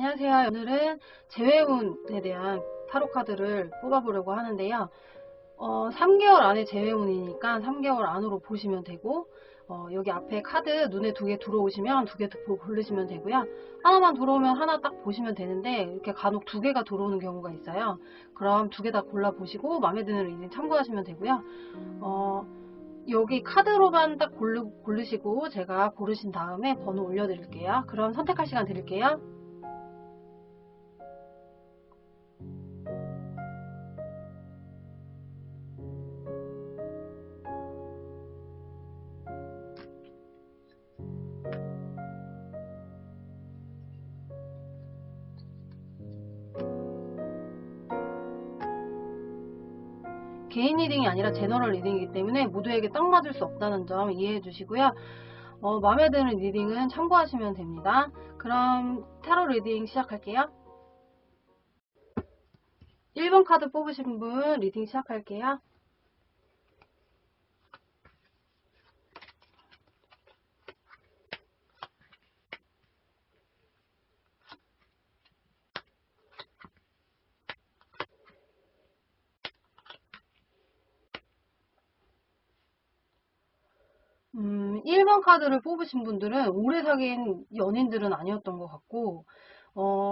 안녕하세요. 오늘은 재회운에 대한 타로 카드를 뽑아보려고 하는데요. 3개월 안에 재회운이니까 3개월 안으로 보시면 되고, 여기 앞에 카드 눈에 2개 들어오시면 2개 고르시면 되고요. 하나만 들어오면 하나 딱 보시면 되는데, 이렇게 간혹 2개가 들어오는 경우가 있어요. 그럼 2개 다 골라보시고 마음에 드는 리딩 참고하시면 되고요. 여기 카드로만 딱 고르시고 제가 고르신 다음에 번호 올려드릴게요. 그럼 선택할 시간 드릴게요. 개인 리딩이 아니라 제너럴 리딩이기 때문에 모두에게 딱 맞을 수 없다는 점 이해해 주시고요. 마음에 드는 리딩은 참고하시면 됩니다. 그럼 타로 리딩 시작할게요. 1번 카드 뽑으신 분 리딩 시작할게요. 음, 1번 카드를 뽑으신 분들은 오래 사귄 연인들은 아니었던 것 같고,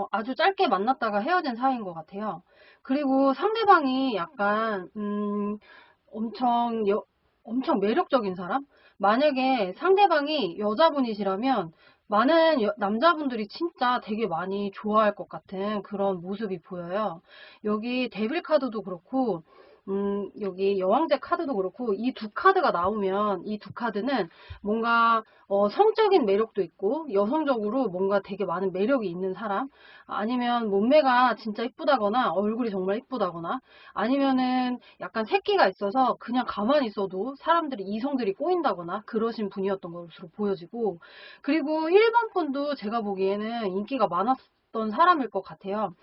아주 짧게 만났다가 헤어진 사이인 것 같아요. 그리고 상대방이 약간, 엄청, 엄청 매력적인 사람? 만약에 상대방이 여자분이시라면 많은 남자분들이 진짜 되게 많이 좋아할 것 같은 그런 모습이 보여요. 여기 데빌 카드도 그렇고, 여기 여왕제 카드도 그렇고, 이 두 카드가 나오면 이 두 카드는 뭔가 성적인 매력도 있고 여성적으로 뭔가 되게 많은 매력이 있는 사람, 아니면 몸매가 진짜 이쁘다거나 얼굴이 정말 이쁘다거나, 아니면은 약간 새끼가 있어서 그냥 가만히 있어도 사람들이 이성들이 꼬인다거나 그러신 분이었던 것으로 보여지고, 그리고 1번 분도 제가 보기에는 인기가 많았던 사람일 것 같아요.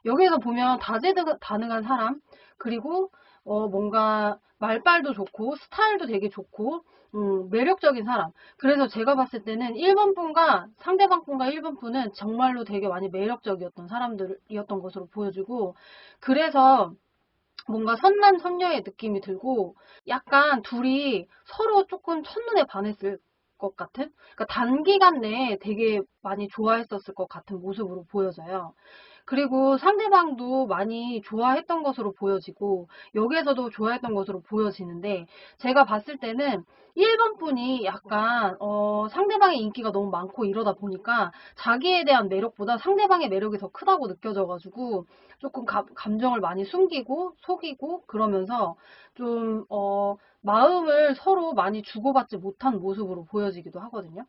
여기에서 보면 다재다능한 사람, 그리고 뭔가 말빨도 좋고 스타일도 되게 좋고 매력적인 사람. 그래서 제가 봤을 때는 1번 분과 상대방 분과 1번 분은 정말로 되게 많이 매력적이었던 사람들이었던 것으로 보여지고, 그래서 뭔가 선남 선녀의 느낌이 들고, 약간 둘이 서로 조금 첫눈에 반했을 것 같은, 그러니까 단기간 내에 되게 많이 좋아했었을 것 같은 모습으로 보여져요. 그리고 상대방도 많이 좋아했던 것으로 보여지고, 여기에서도 좋아했던 것으로 보여지는데, 제가 봤을 때는 1번 분이 약간 상대방의 인기가 너무 많고 이러다 보니까 자기에 대한 매력보다 상대방의 매력이 더 크다고 느껴져가지고 조금 감정을 많이 숨기고 속이고 그러면서 좀 마음을 서로 많이 주고받지 못한 모습으로 보여지기도 하거든요.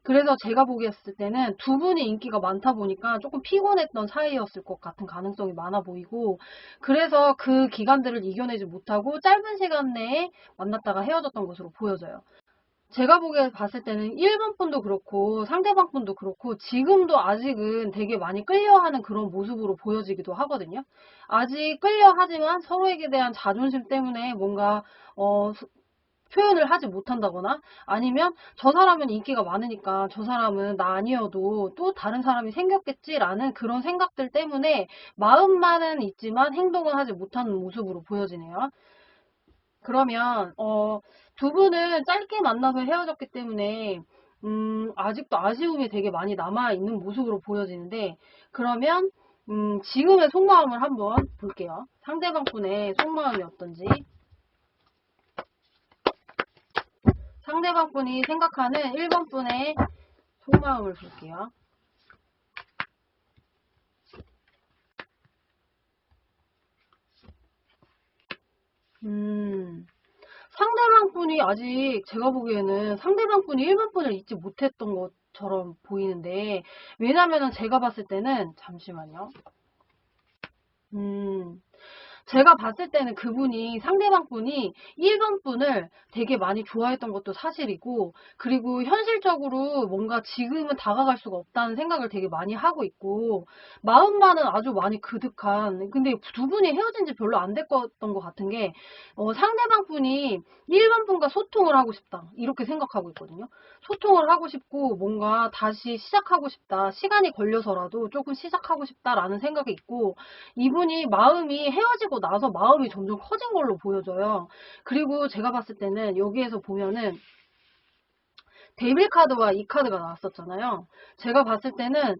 그래서 제가 보기했을 때는 두 분이 인기가 많다 보니까 조금 피곤했던 사이였을 것 같은 가능성이 많아 보이고, 그래서 그 기간들을 이겨내지 못하고 짧은 시간 내에 만났다가 헤어졌던 것으로 보여져요. 제가 보기에 봤을 때는 1번 분도 그렇고 상대방 분도 그렇고 지금도 아직은 되게 많이 끌려하는 그런 모습으로 보여지기도 하거든요. 아직 끌려하지만 서로에게 대한 자존심 때문에 뭔가 표현을 하지 못한다거나, 아니면 저 사람은 인기가 많으니까 저 사람은 나 아니어도 또 다른 사람이 생겼겠지라는 그런 생각들 때문에 마음만은 있지만 행동은 하지 못하는 모습으로 보여지네요. 그러면 두 분은 짧게 만나서 헤어졌기 때문에 아직도 아쉬움이 되게 많이 남아있는 모습으로 보여지는데, 그러면 지금의 속마음을 한번 볼게요. 상대방 분의 속마음이 어떤지. 상대방 분이 생각하는 1번 분의 속마음을 볼게요. 상대방 분이 아직 제가 보기에는 상대방 분이 1번 분을 잊지 못했던 것처럼 보이는데, 왜냐면은 제가 봤을 때는, 잠시만요. 제가 봤을 때는 그분이, 상대방 분이 1번 분을 되게 많이 좋아했던 것도 사실이고, 그리고 현실적으로 뭔가 지금은 다가갈 수가 없다는 생각을 되게 많이 하고 있고, 마음만은 아주 많이 그득한, 근데 두 분이 헤어진 지 별로 안 됐던 것 같은 게, 상대방 분이 1번 분과 소통을 하고 싶다, 이렇게 생각하고 있거든요. 소통을 하고 싶고, 뭔가 다시 시작하고 싶다, 시간이 걸려서라도 조금 시작하고 싶다라는 생각이 있고, 이분이 마음이 헤어지고 나서 마음이 점점 커진 걸로 보여져요. 그리고 제가 봤을 때는 여기에서 보면은 데빌 카드와 이 카드가 나왔었잖아요. 제가 봤을 때는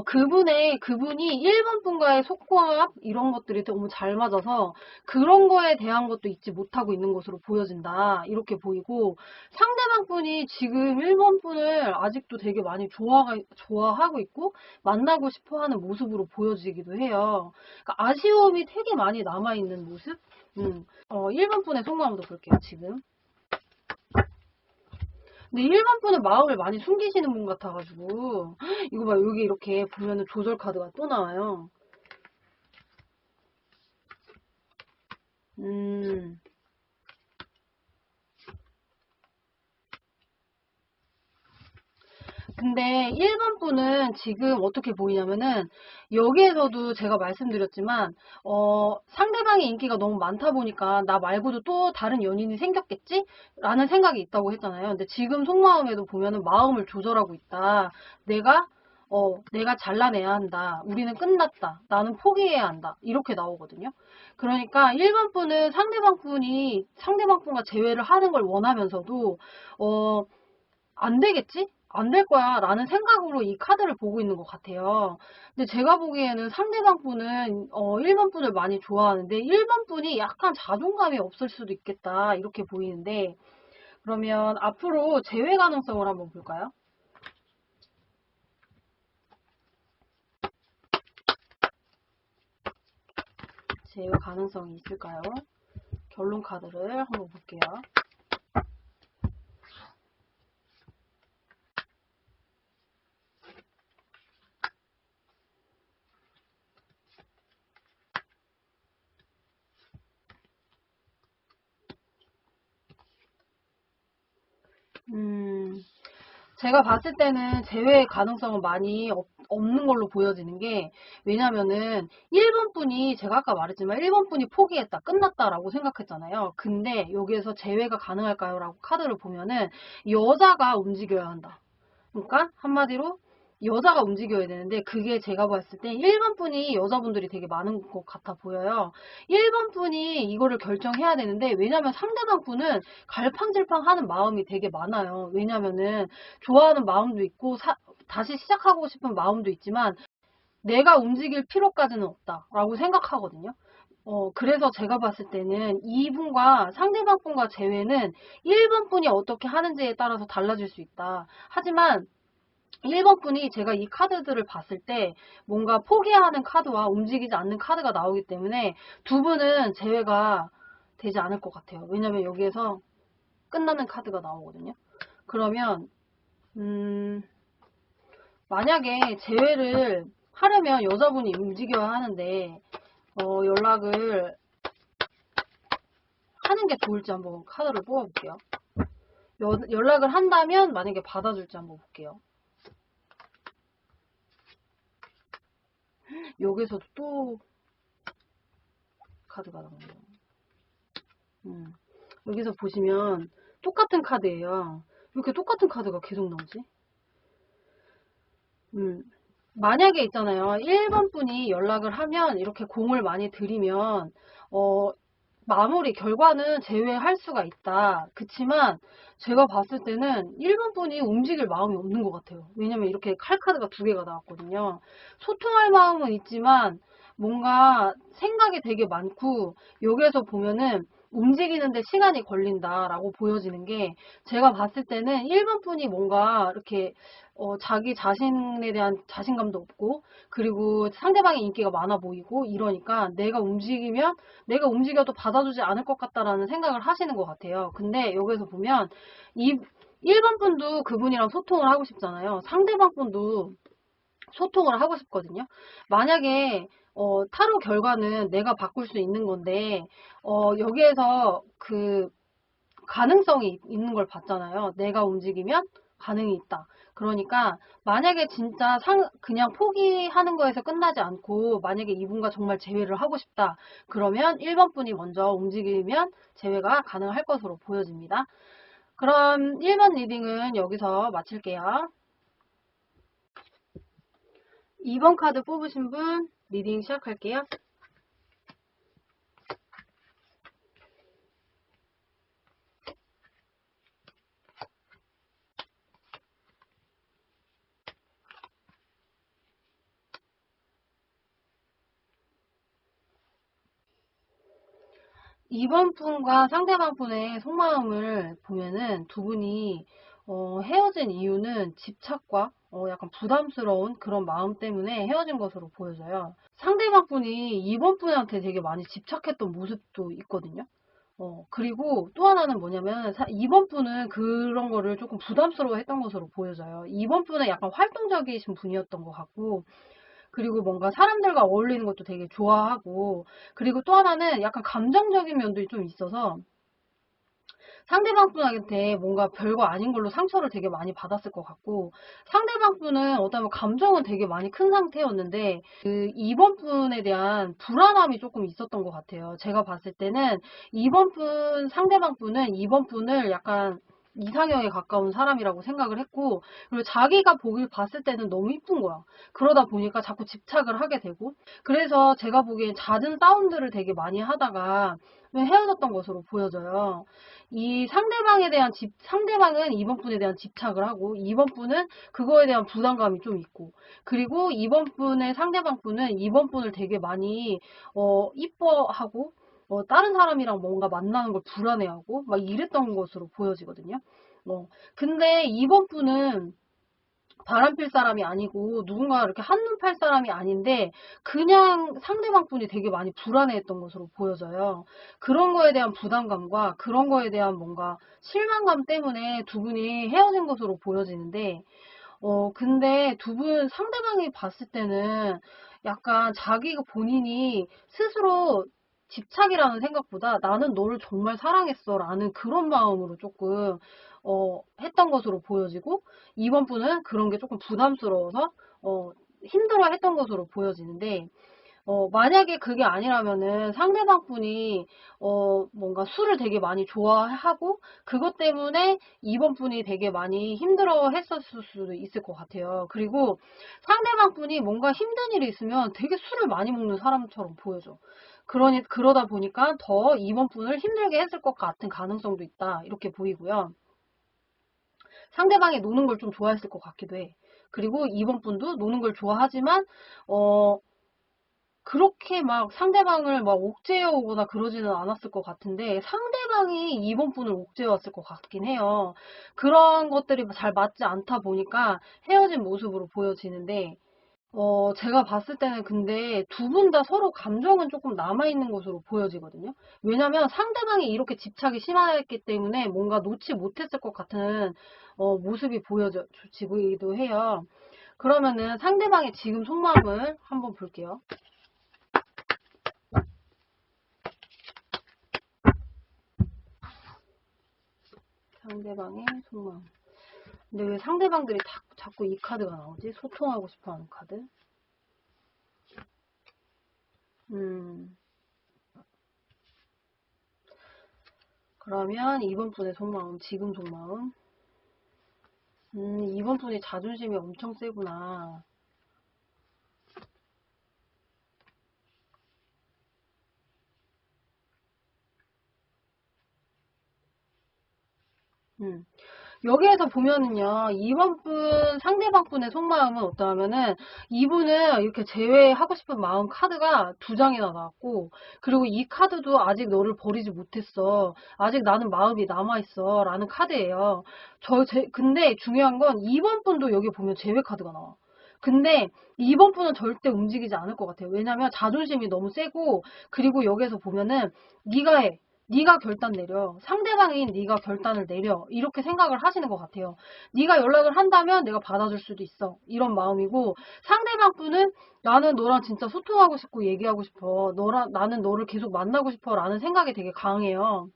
그분이 1번 분과의 속궁합 이런 것들이 너무 잘 맞아서 그런 거에 대한 것도 잊지 못하고 있는 것으로 보여진다. 이렇게 보이고, 상대방 분이 지금 1번 분을 아직도 되게 많이 좋아하고 있고 만나고 싶어 하는 모습으로 보여지기도 해요. 그러니까 아쉬움이 되게 많이 남아있는 모습? 1번 분의 속마음도 볼게요, 지금. 근데 1번 분은 마음을 많이 숨기시는 분 같아가지고, 이거 봐, 여기 이렇게 보면은 조절 카드가 또 나와요. 근데 1번 분은 지금 어떻게 보이냐면은, 여기에서도 제가 말씀드렸지만, 상대방의 인기가 너무 많다 보니까 나 말고도 또 다른 연인이 생겼겠지? 라는 생각이 있다고 했잖아요. 근데 지금 속마음에도 보면은 마음을 조절하고 있다. 내가 잘라내야 한다. 우리는 끝났다. 나는 포기해야 한다. 이렇게 나오거든요. 그러니까 1번 분은 상대방 분과 재회를 하는 걸 원하면서도, 안 되겠지? 안 될 거야 라는 생각으로 이 카드를 보고 있는 것 같아요. 근데 제가 보기에는 상대방 분은 1번 분을 많이 좋아하는데 1번 분이 약간 자존감이 없을 수도 있겠다 이렇게 보이는데, 그러면 앞으로 재회 가능성을 한번 볼까요? 재회 가능성이 있을까요? 결론 카드를 한번 볼게요. 제가 봤을 때는 재회의 가능성은 많이 없는 걸로 보여지는 게, 왜냐면은 1번 분이, 제가 아까 말했지만 1번 분이 포기했다, 끝났다라고 생각했잖아요. 근데 여기에서 재회가 가능할까요? 라고 카드를 보면은 여자가 움직여야 한다. 그러니까 한마디로 여자가 움직여야 되는데, 그게 제가 봤을 때 1번 분이 여자분들이 되게 많은 것 같아 보여요. 1번 분이 이거를 결정해야 되는데, 왜냐면 상대방 분은 갈팡질팡 하는 마음이 되게 많아요. 왜냐면은 좋아하는 마음도 있고 다시 시작하고 싶은 마음도 있지만 내가 움직일 필요까지는 없다라고 생각하거든요. 그래서 제가 봤을 때는 이분과 상대방 분과 재회는 1번 분이 어떻게 하는지에 따라서 달라질 수 있다. 하지만 1번 분이, 제가 이 카드들을 봤을 때 뭔가 포기하는 카드와 움직이지 않는 카드가 나오기 때문에 두 분은 재회가 되지 않을 것 같아요. 왜냐면 여기에서 끝나는 카드가 나오거든요. 그러면 만약에 재회를 하려면 여자분이 움직여야 하는데, 연락을 하는 게 좋을지 한번 카드를 뽑아볼게요. 연락을 한다면 만약에 받아줄지 한번 볼게요. 여기서도 또 카드가 나오네요. 여기서 보시면 똑같은 카드예요. 왜 이렇게 똑같은 카드가 계속 나오지? 만약에 있잖아요. 1번 분이 연락을 하면 이렇게 공을 많이 들이면 마무리 결과는 제외할 수가 있다. 그치만 제가 봤을 때는 1번 분이 움직일 마음이 없는 것 같아요. 왜냐면 이렇게 칼카드가 두 개가 나왔거든요. 소통할 마음은 있지만 뭔가 생각이 되게 많고, 여기에서 보면은 움직이는데 시간이 걸린다라고 보여지는 게, 제가 봤을 때는 1번 분이 뭔가 이렇게 자기 자신에 대한 자신감도 없고, 그리고 상대방의 인기가 많아 보이고 이러니까 내가 움직여도 받아주지 않을 것 같다라는 생각을 하시는 것 같아요. 근데 여기서 보면 이 1번 분도 그분이랑 소통을 하고 싶잖아요. 상대방 분도 소통을 하고 싶거든요. 만약에 타로 결과는 내가 바꿀 수 있는 건데, 여기에서 그 가능성이 있는 걸 봤잖아요. 내가 움직이면 가능이 있다. 그러니까 만약에 진짜 그냥 포기하는 거에서 끝나지 않고 만약에 이분과 정말 재회를 하고 싶다. 그러면 1번 분이 먼저 움직이면 재회가 가능할 것으로 보여집니다. 그럼 1번 리딩은 여기서 마칠게요. 2번 카드 뽑으신 분 리딩 시작할게요. 2번 분과 상대방 분의 속마음을 보면은 두 분이 헤어진 이유는 집착과 약간 부담스러운 그런 마음 때문에 헤어진 것으로 보여져요. 상대방 분이 2번 분한테 되게 많이 집착했던 모습도 있거든요. 그리고 또 하나는 뭐냐면 2번 분은 그런 거를 조금 부담스러워 했던 것으로 보여져요. 2번 분은 약간 활동적이신 분이었던 것 같고, 그리고 뭔가 사람들과 어울리는 것도 되게 좋아하고, 그리고 또 하나는 약간 감정적인 면도 좀 있어서 상대방 분한테 뭔가 별거 아닌 걸로 상처를 되게 많이 받았을 것 같고, 상대방 분은 어쩌면 감정은 되게 많이 큰 상태였는데 그 2번 분에 대한 불안함이 조금 있었던 것 같아요. 제가 봤을 때는 2번 분, 상대방 분은 2번 분을 약간 이상형에 가까운 사람이라고 생각을 했고, 그리고 자기가 보길 봤을 때는 너무 이쁜 거야. 그러다 보니까 자꾸 집착을 하게 되고, 그래서 제가 보기엔 잦은 사운드를 되게 많이 하다가 헤어졌던 것으로 보여져요. 이 상대방은 2번 분에 대한 집착을 하고, 2번 분은 그거에 대한 부담감이 좀 있고, 그리고 2번 분의 상대방 분은 2번 분을 되게 많이, 이뻐하고, 다른 사람이랑 뭔가 만나는 걸 불안해하고, 막 이랬던 것으로 보여지거든요. 근데 2번 분은 바람필 사람이 아니고 누군가 이렇게 한눈 팔 사람이 아닌데 그냥 상대방 분이 되게 많이 불안해했던 것으로 보여져요. 그런 거에 대한 부담감과 그런 거에 대한 뭔가 실망감 때문에 두 분이 헤어진 것으로 보여지는데, 근데 두 분 상대방이 봤을 때는 약간 자기가 본인이 스스로 집착이라는 생각보다 나는 너를 정말 사랑했어 라는 그런 마음으로 조금 했던 것으로 보여지고, 이번 분은 그런 게 조금 부담스러워서 힘들어 했던 것으로 보여지는데, 만약에 그게 아니라면은 상대방 분이 뭔가 술을 되게 많이 좋아하고 그것 때문에 이번 분이 되게 많이 힘들어 했었을 수도 있을 것 같아요. 그리고 상대방 분이 뭔가 힘든 일이 있으면 되게 술을 많이 먹는 사람처럼 보여져. 그러다 보니까 더 이번 분을 힘들게 했을 것 같은 가능성도 있다. 이렇게 보이고요. 상대방이 노는 걸 좀 좋아했을 것 같기도 해. 그리고 이번 분도 노는 걸 좋아하지만, 그렇게 막 상대방을 막 옥죄어 오거나 그러지는 않았을 것 같은데 상대방이 이번 분을 옥죄어 왔을 것 같긴 해요. 그런 것들이 잘 맞지 않다 보니까 헤어진 모습으로 보여지는데, 제가 봤을 때는 근데 두 분 다 서로 감정은 조금 남아있는 것으로 보여지거든요. 왜냐면 상대방이 이렇게 집착이 심했기 때문에 뭔가 놓지 못했을 것 같은 모습이 보여지기도 해요. 그러면은 상대방의 지금 속마음을 한번 볼게요. 상대방의 속마음. 근데 왜 상대방들이 자꾸 이 카드가 나오지? 소통하고 싶어하는 카드? 그러면 이번 분의 속마음, 지금 속마음. 이번 분이 자존심이 엄청 세구나. 여기에서 보면은요, 이번 분, 상대방 분의 속마음은 어떠하면은, 이분은 이렇게 제외하고 싶은 마음 카드가 두 장이나 나왔고, 그리고 이 카드도 아직 너를 버리지 못했어. 아직 나는 마음이 남아있어. 라는 카드예요. 근데 중요한 건 이번 분도 여기 보면 제외 카드가 나와. 근데 이번 분은 절대 움직이지 않을 것 같아요. 왜냐면 자존심이 너무 세고, 그리고 여기에서 보면은, 네가 해. 네가 결단 내려. 상대방인 네가 결단을 내려. 이렇게 생각을 하시는 것 같아요. 네가 연락을 한다면 내가 받아줄 수도 있어. 이런 마음이고, 상대방 분은 나는 너랑 진짜 소통하고 싶고 얘기하고 싶어. 나는 너를 계속 만나고 싶어. 라는 생각이 되게 강해요.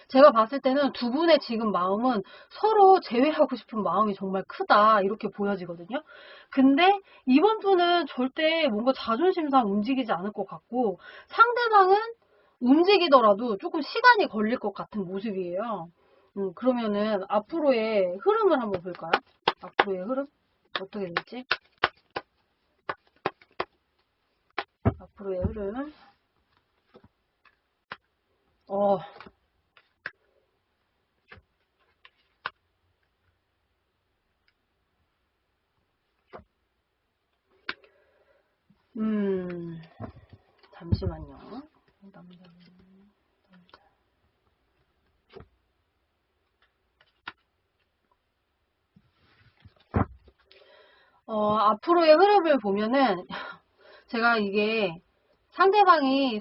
제가 봤을 때는 두 분의 지금 마음은 서로 제외하고 싶은 마음이 정말 크다. 이렇게 보여지거든요. 근데 이번 분은 절대 뭔가 자존심상 움직이지 않을 것 같고, 상대방은 움직이더라도 조금 시간이 걸릴 것 같은 모습이에요. 그러면은 앞으로의 흐름을 한번 볼까요? 앞으로의 흐름? 어떻게 될지? 앞으로의 흐름. 어, 음, 잠시만요. 앞으로의 흐름을 보면은, 제가 이게 상대방이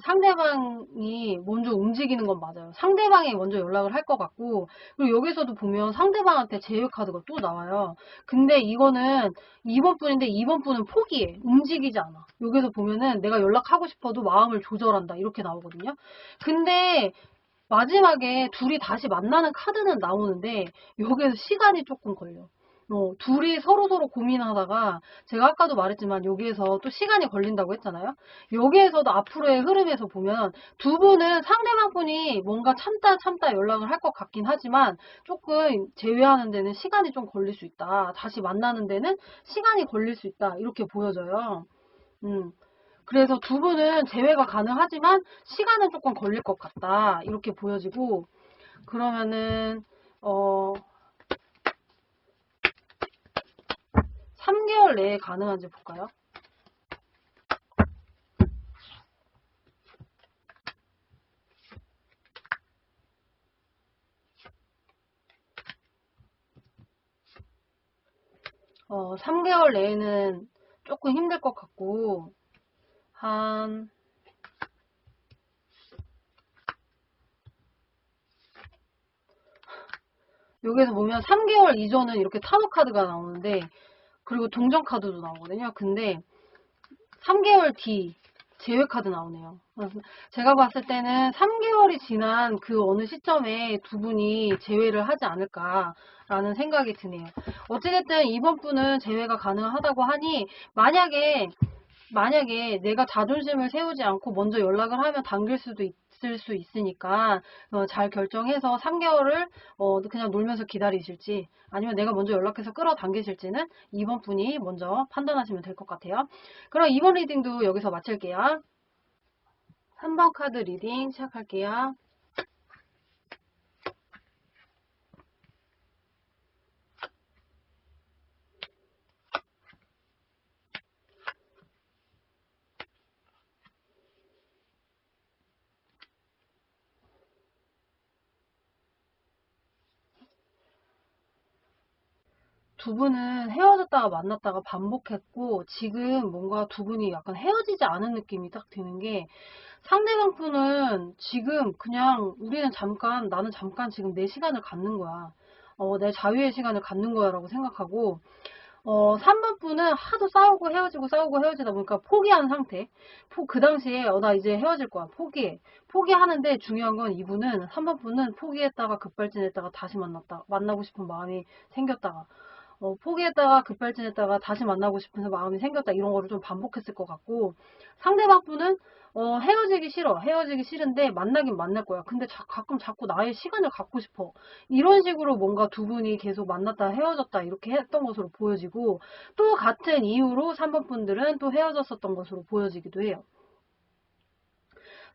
먼저 움직이는 건 맞아요. 상대방이 먼저 연락을 할 것 같고, 그리고 여기서도 보면 상대방한테 제휴 카드가 또 나와요. 근데 이거는 2번 분인데 2번 분은 포기해. 움직이지 않아. 여기서 보면은 내가 연락하고 싶어도 마음을 조절한다. 이렇게 나오거든요. 근데 마지막에 둘이 다시 만나는 카드는 나오는데 여기에서 시간이 조금 걸려. 둘이 서로서로 고민하다가 제가 아까도 말했지만 여기에서 또 시간이 걸린다고 했잖아요. 여기에서도 앞으로의 흐름에서 보면 두 분은 상대방 분이 뭔가 참다 연락을 할 것 같긴 하지만 조금 제외하는 데는 시간이 좀 걸릴 수 있다. 다시 만나는 데는 시간이 걸릴 수 있다. 이렇게 보여져요. 음. 그래서 두 분은 재회가 가능하지만 시간은 조금 걸릴 것 같다. 이렇게 보여지고, 그러면은 3개월 내에 가능한지 볼까요? 어, 3개월 내에는 조금 힘들 것 같고, 한 여기서 보면 3개월 이전은 이렇게 타로 카드가 나오는데, 그리고 동전 카드도 나오거든요. 근데 3개월 뒤 제외 카드 나오네요. 제가 봤을 때는 3개월이 지난 그 어느 시점에 두 분이 제외를 하지 않을까라는 생각이 드네요. 어찌됐든 이번 분은 제외가 가능하다고 하니, 만약에 내가 자존심을 세우지 않고 먼저 연락을 하면 당길 수도 있을 수 있으니까 잘 결정해서 3개월을 그냥 놀면서 기다리실지, 아니면 내가 먼저 연락해서 끌어당기실지는 이번 분이 먼저 판단하시면 될 것 같아요. 그럼 이번 리딩도 여기서 마칠게요. 3번 카드 리딩 시작할게요. 두 분은 헤어졌다가 만났다가 반복했고, 지금 뭔가 두 분이 약간 헤어지지 않은 느낌이 딱 드는 게, 상대방 분은 지금 그냥 나는 잠깐 지금 내 시간을 갖는 거야. 내 자유의 시간을 갖는 거야 라고 생각하고, 3번 분은 하도 싸우고 헤어지다 보니까 포기한 상태. 그 당시에, 나 이제 헤어질 거야. 포기해. 포기하는데 중요한 건 이분은, 3번 분은 포기했다가 급발진했다가 다시 만나고 싶은 마음이 생겼다가, 포기했다가 급발진했다가 다시 만나고 싶은 마음이 생겼다. 이런 거를 좀 반복했을 것 같고, 상대방 분은 헤어지기 싫어. 헤어지기 싫은데 만나긴 만날 거야. 근데 가끔 자꾸 나의 시간을 갖고 싶어. 이런 식으로 뭔가 두 분이 계속 만났다 헤어졌다 이렇게 했던 것으로 보여지고, 또 같은 이유로 3번 분들은 또 헤어졌었던 것으로 보여지기도 해요.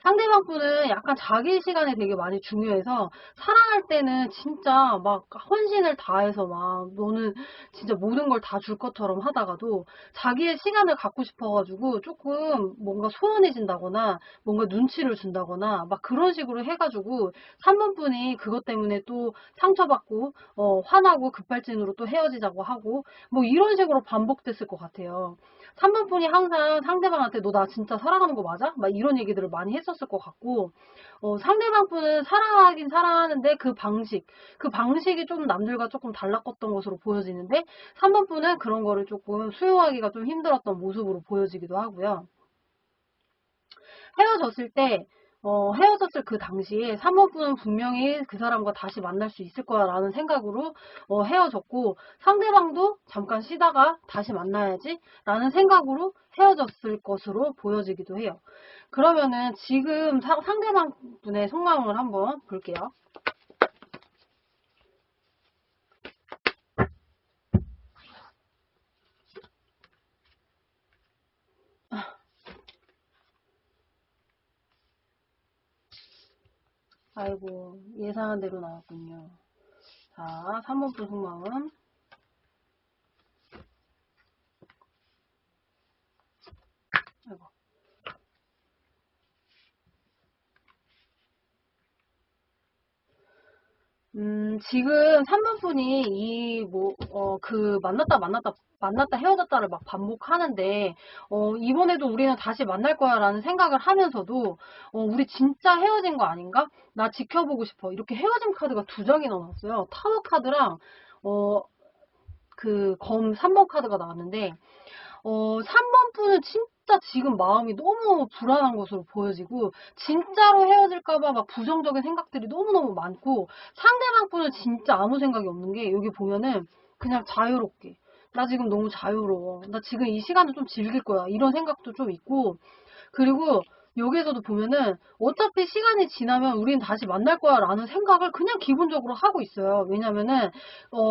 상대방 분은 약간 자기 시간이 되게 많이 중요해서, 사랑할 때는 진짜 막 헌신을 다해서 막 너는 진짜 모든 걸 다 줄 것처럼 하다가도 자기의 시간을 갖고 싶어가지고 조금 뭔가 소원해진다거나 뭔가 눈치를 준다거나 막 그런 식으로 해가지고 3번 분이 그것 때문에 또 상처받고 화나고 급발진으로 또 헤어지자고 하고 뭐 이런 식으로 반복됐을 것 같아요. 3번 분이 항상 상대방한테 너 나 진짜 사랑하는 거 맞아? 막 이런 얘기들을 많이 했었 하셨을 것 같고, 상대방 분은 사랑하긴 사랑하는데 그 방식이 좀 남들과 조금 달랐던 것으로 보여지는데, 3번 분은 그런 거를 조금 수용하기가 좀 힘들었던 모습으로 보여지기도 하고요. 헤어졌을 때, 헤어졌을 그 당시에 3번 분은 분명히 그 사람과 다시 만날 수 있을 거야 라는 생각으로 헤어졌고, 상대방도 잠깐 쉬다가 다시 만나야지 라는 생각으로 헤어졌을 것으로 보여지기도 해요. 그러면은 지금 상대방 분의 속마음을 한번 볼게요. 아이고, 예상한 대로 나왔군요. 자, 3번 분 속마음. 아이고. 지금 3번 분이 만났다 헤어졌다를 막 반복하는데, 이번에도 우리는 다시 만날 거야 라는 생각을 하면서도, 우리 진짜 헤어진 거 아닌가? 나 지켜보고 싶어. 이렇게 헤어짐 카드가 2장이나 나왔어요. 타워 카드랑, 그 3번 카드가 나왔는데, 3번 분은 진짜 지금 마음이 너무 불안한 것으로 보여지고, 진짜로 헤어질까봐 막 부정적인 생각들이 너무너무 많고, 상대방 분은 진짜 아무 생각이 없는 게, 여기 보면은 그냥 자유롭게. 나 지금 너무 자유로워. 나 지금 이 시간을 좀 즐길 거야. 이런 생각도 좀 있고, 그리고 여기에서도 보면은 어차피 시간이 지나면 우린 다시 만날 거야 라는 생각을 그냥 기본적으로 하고 있어요. 왜냐면은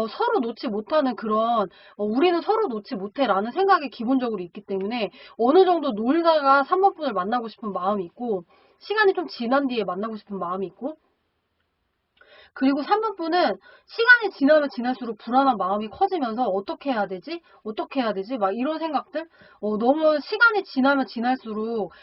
서로 놓지 못하는 그런 우리는 서로 놓지 못해 라는 생각이 기본적으로 있기 때문에 어느 정도 놀다가 3번 분을 만나고 싶은 마음이 있고, 시간이 좀 지난 뒤에 만나고 싶은 마음이 있고, 그리고 3번 분은 시간이 지나면 지날수록 불안한 마음이 커지면서 어떻게 해야 되지? 어떻게 해야 되지? 막 이런 생각들? 너무 시간이 지나면 지날수록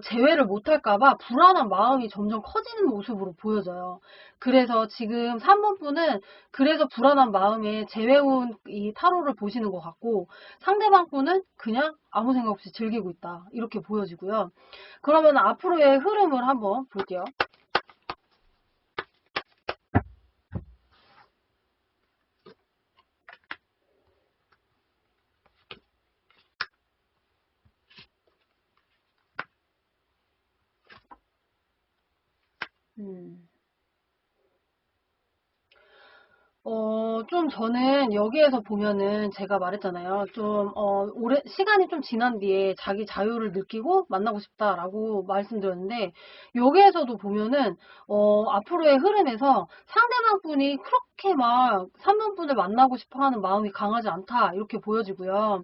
재회를 못할까봐 불안한 마음이 점점 커지는 모습으로 보여져요. 그래서 지금 3번 분은 그래서 불안한 마음에 재회운 이 타로를 보시는 것 같고, 상대방 분은 그냥 아무 생각 없이 즐기고 있다. 이렇게 보여지고요. 그러면 앞으로의 흐름을 한번 볼게요. 음. 좀 저는 여기에서 보면은 제가 말했잖아요. 좀, 시간이 좀 지난 뒤에 자기 자유를 느끼고 만나고 싶다라고 말씀드렸는데, 여기에서도 보면은, 앞으로의 흐름에서 상대방 분이 그렇게 막 3번 분을 만나고 싶어 하는 마음이 강하지 않다. 이렇게 보여지고요.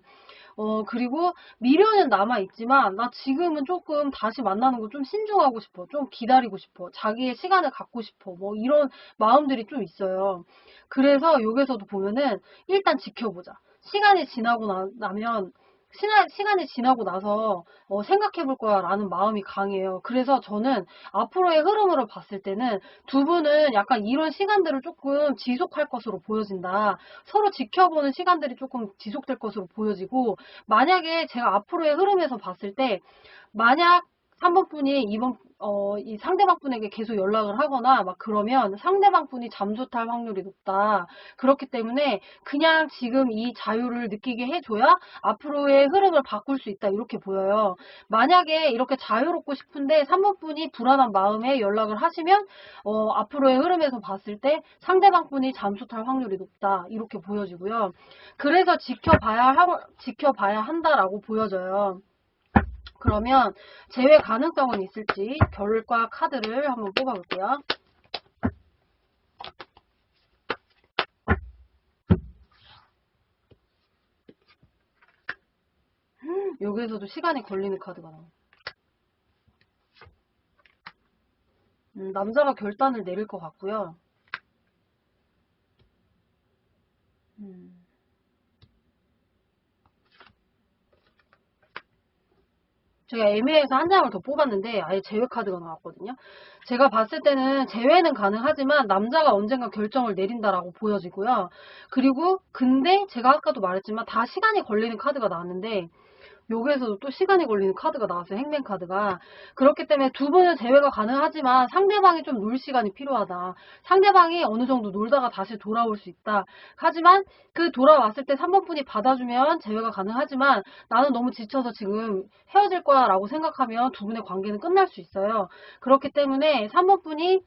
그리고 미련은 남아있지만, 나 지금은 조금 다시 만나는 거 좀 신중하고 싶어. 좀 기다리고 싶어. 자기의 시간을 갖고 싶어. 뭐, 이런 마음들이 좀 있어요. 그래서 여기서도 보면은, 일단 지켜보자. 시간이 지나고 나면, 시간이 지나고 나서 생각해 볼 거야 라는 마음이 강해요. 그래서 저는 앞으로의 흐름으로 봤을 때는 두 분은 약간 이런 시간들을 조금 지속할 것으로 보여진다. 서로 지켜보는 시간들이 조금 지속될 것으로 보여지고, 만약에 제가 앞으로의 흐름에서 봤을 때, 만약 3번 분이 이 상대방 분에게 계속 연락을 하거나 막 그러면 상대방 분이 잠수탈 확률이 높다. 그렇기 때문에 그냥 지금 이 자유를 느끼게 해줘야 앞으로의 흐름을 바꿀 수 있다. 이렇게 보여요. 만약에 이렇게 자유롭고 싶은데 3번 분이 불안한 마음에 연락을 하시면 앞으로의 흐름에서 봤을 때 상대방 분이 잠수탈 확률이 높다. 이렇게 보여지고요. 그래서 지켜봐야 한다라고 보여져요. 그러면 제외 가능성은 있을지 결과 카드를 한번 뽑아볼게요. 여기에서도 시간이 걸리는 카드가 나와요. 남자가 결단을 내릴 것 같고요. 제가 애매해서 한 장을 더 뽑았는데 아예 제외 카드가 나왔거든요. 제가 봤을 때는 제외는 가능하지만 남자가 언젠가 결정을 내린다라고 보여지고요. 그리고 근데 제가 아까도 말했지만 다 시간이 걸리는 카드가 나왔는데 여기에서도 또 시간이 걸리는 카드가 나왔어요. 행맨 카드가. 그렇기 때문에 두 분은 재회가 가능하지만 상대방이 좀 놀 시간이 필요하다. 상대방이 어느 정도 놀다가 다시 돌아올 수 있다. 하지만 그 돌아왔을 때 3번 분이 받아주면 재회가 가능하지만 나는 너무 지쳐서 지금 헤어질 거야 라고 생각하면 두 분의 관계는 끝날 수 있어요. 그렇기 때문에 3번 분이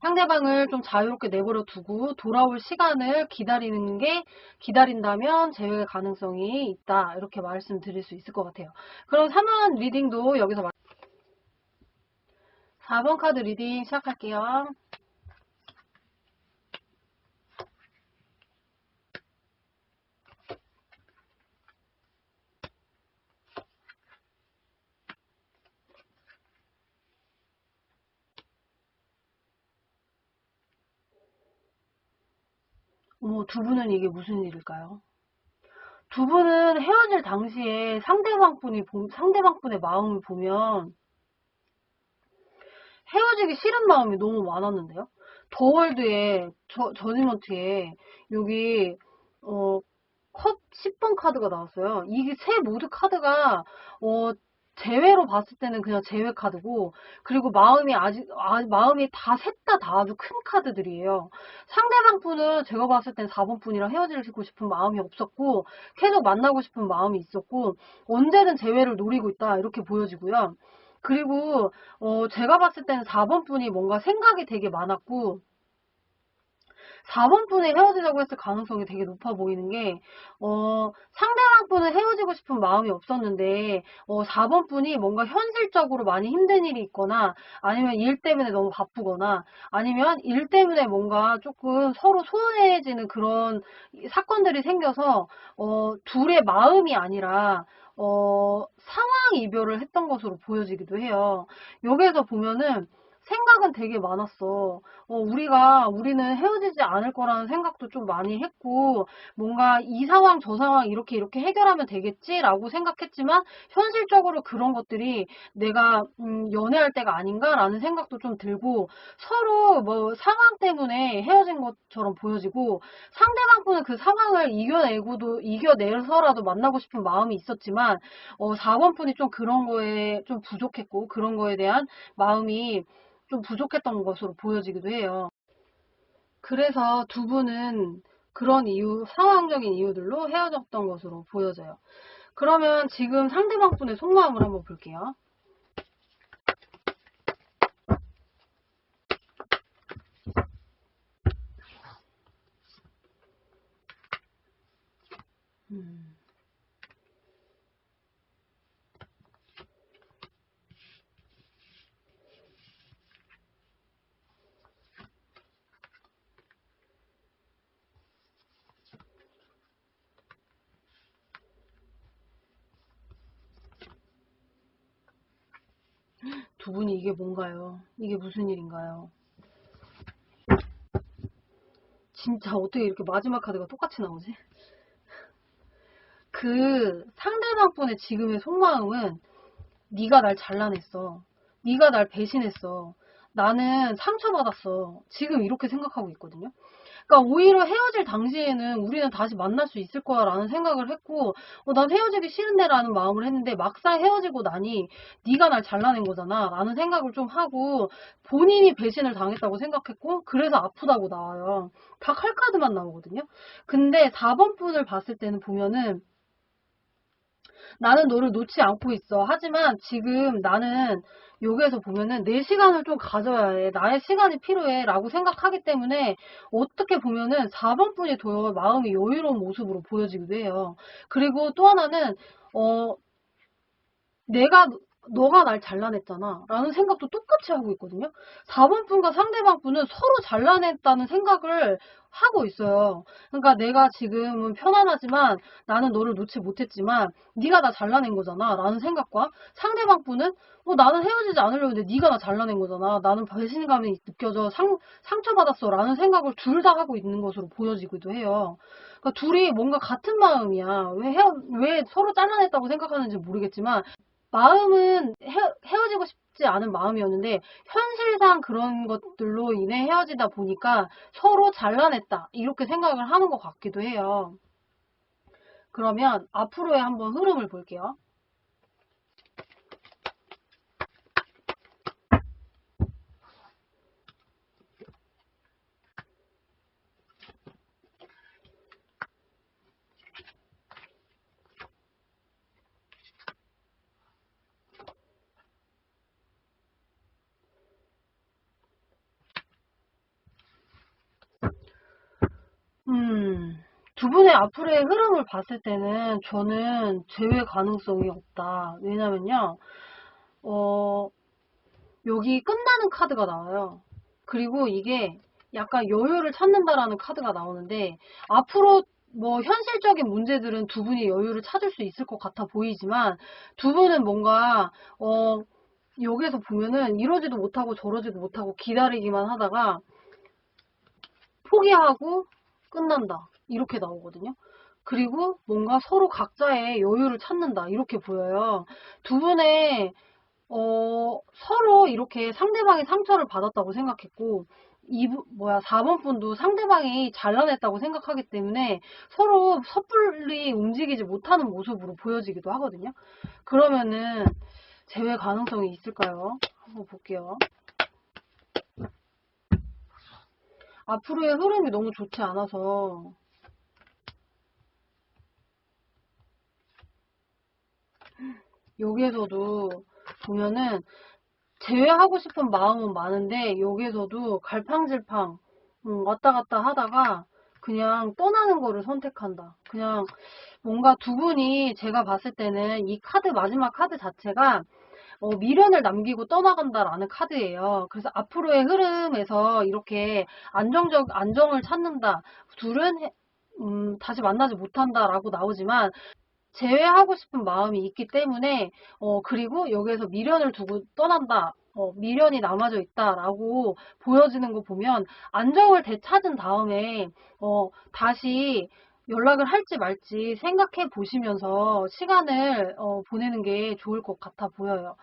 상대방을 좀 자유롭게 내버려 두고 돌아올 시간을 기다린다면 재회 가능성이 있다. 이렇게 말씀드릴 수 있을 것 같아요. 그럼 3번 리딩도 여기서 4번 카드 리딩 시작할게요. 두 분은 이게 무슨 일일까요? 두 분은 헤어질 당시에 상대방분의 마음을 보면 헤어지기 싫은 마음이 너무 많았는데요. 더월드에 저지먼트에 여기 컵 10번 카드가 나왔어요. 이게 세 모두 카드가 제외로 봤을 때는 그냥 제외 카드고, 그리고 마음이 다 셋 다 아주 큰 카드들이에요. 상대방 분은 제가 봤을 땐 4번 분이랑 헤어지고 싶은 마음이 없었고, 계속 만나고 싶은 마음이 있었고, 언제든 재회를 노리고 있다 이렇게 보여지고요. 그리고 제가 봤을 때는 4번 분이 뭔가 생각이 되게 많았고, 4번 분이 헤어지자고 했을 가능성이 되게 높아 보이는 게, 상대방 분은 헤어지고 싶은 마음이 없었는데, 4번 분이 뭔가 현실적으로 많이 힘든 일이 있거나, 아니면 일 때문에 너무 바쁘거나, 아니면 일 때문에 뭔가 조금 서로 소원해지는 그런 사건들이 생겨서, 둘의 마음이 아니라, 상황 이별을 했던 것으로 보여지기도 해요. 여기에서 보면은, 생각은 되게 많았어. 우리는 헤어지지 않을 거라는 생각도 좀 많이 했고, 뭔가 이 상황, 저 상황 이렇게 해결하면 되겠지라고 생각했지만, 현실적으로 그런 것들이 내가, 연애할 때가 아닌가라는 생각도 좀 들고, 서로 뭐 상황 때문에 헤어진 것처럼 보여지고, 상대방 분은 그 상황을 이겨내서라도 만나고 싶은 마음이 있었지만, 4번 분이 좀 그런 거에 좀 부족했고, 그런 거에 대한 마음이 좀 부족했던 것으로 보여지기도 해요. 그래서 두 분은 그런 상황적인 이유들로 헤어졌던 것으로 보여져요. 그러면 지금 상대방 분의 속마음을 한번 볼게요. 두 분이 이게 뭔가요? 이게 무슨 일인가요? 진짜 어떻게 이렇게 마지막 카드가 똑같이 나오지? 그 상대방 분의 지금의 속마음은 네가 날 잘라냈어. 네가 날 배신했어. 나는 상처받았어. 지금 이렇게 생각하고 있거든요. 그러니까 오히려 헤어질 당시에는 우리는 다시 만날 수 있을 거야 라는 생각을 했고, 난 헤어지기 싫은데 라는 마음을 했는데 막상 헤어지고 나니 네가 날 잘라낸 거잖아 라는 생각을 좀 하고, 본인이 배신을 당했다고 생각했고, 그래서 아프다고 나와요. 다 칼카드만 나오거든요. 근데 4번 분을 봤을 때는 보면은, 나는 너를 놓지 않고 있어. 하지만 지금 나는 여기에서 보면은 내 시간을 좀 가져야 해. 나의 시간이 필요해. 라고 생각하기 때문에 어떻게 보면은 4번 분이 더 마음이 여유로운 모습으로 보여지기도 해요. 그리고 또 하나는, 내가 너가 날 잘라냈잖아 라는 생각도 똑같이 하고 있거든요. 4번 분과 상대방 분은 서로 잘라냈다는 생각을 하고 있어요. 그러니까 내가 지금은 편안하지만 나는 너를 놓지 못했지만 네가 나 잘라낸 거잖아 라는 생각과, 상대방 분은 나는 헤어지지 않으려고 했는데 네가 나 잘라낸 거잖아, 나는 배신감이 느껴져, 상처받았어 라는 생각을 둘 다 하고 있는 것으로 보여지기도 해요. 그러니까 둘이 뭔가 같은 마음이야. 왜 서로 잘라냈다고 생각하는지 모르겠지만, 마음은 헤어지고 싶지 않은 마음이었는데 현실상 그런 것들로 인해 헤어지다 보니까 서로 잘라냈다 이렇게 생각을 하는 것 같기도 해요. 그러면 앞으로의 한번 흐름을 볼게요. 두 분의 앞으로의 흐름을 봤을 때는 저는 제외 가능성이 없다. 왜냐면요, 여기 끝나는 카드가 나와요. 그리고 이게 약간 여유를 찾는다라는 카드가 나오는데, 앞으로 뭐 현실적인 문제들은 두 분이 여유를 찾을 수 있을 것 같아 보이지만, 두 분은 뭔가, 여기에서 보면은 이러지도 못하고 저러지도 못하고 기다리기만 하다가 포기하고 끝난다. 이렇게 나오거든요. 그리고 뭔가 서로 각자의 여유를 찾는다. 이렇게 보여요. 두 분의 서로 이렇게 상대방이 상처를 받았다고 생각했고, 4번 분도 상대방이 잘라냈다고 생각하기 때문에 서로 섣불리 움직이지 못하는 모습으로 보여지기도 하거든요. 그러면은 제외 가능성이 있을까요? 한번 볼게요. 앞으로의 흐름이 너무 좋지 않아서. 여기에서도 보면은 제외하고 싶은 마음은 많은데, 여기에서도 갈팡질팡 왔다 갔다 하다가 그냥 떠나는 거를 선택한다. 그냥 뭔가 두 분이, 제가 봤을 때는 이 카드, 마지막 카드 자체가 미련을 남기고 떠나간다라는 카드예요. 그래서 앞으로의 흐름에서 이렇게 안정을 찾는다. 둘은 다시 만나지 못한다라고 나오지만, 제외하고 싶은 마음이 있기 때문에, 그리고 여기에서 미련을 두고 떠난다. 미련이 남아져 있다라고 보여지는 거 보면, 안정을 되찾은 다음에 다시 연락을 할지 말지 생각해 보시면서 시간을 보내는 게 좋을 것 같아 보여요.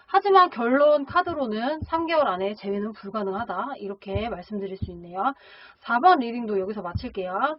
하지만 결론 카드로는 3개월 안에 재회는 불가능하다. 이렇게 말씀드릴 수 있네요. 4번 리딩도 여기서 마칠게요.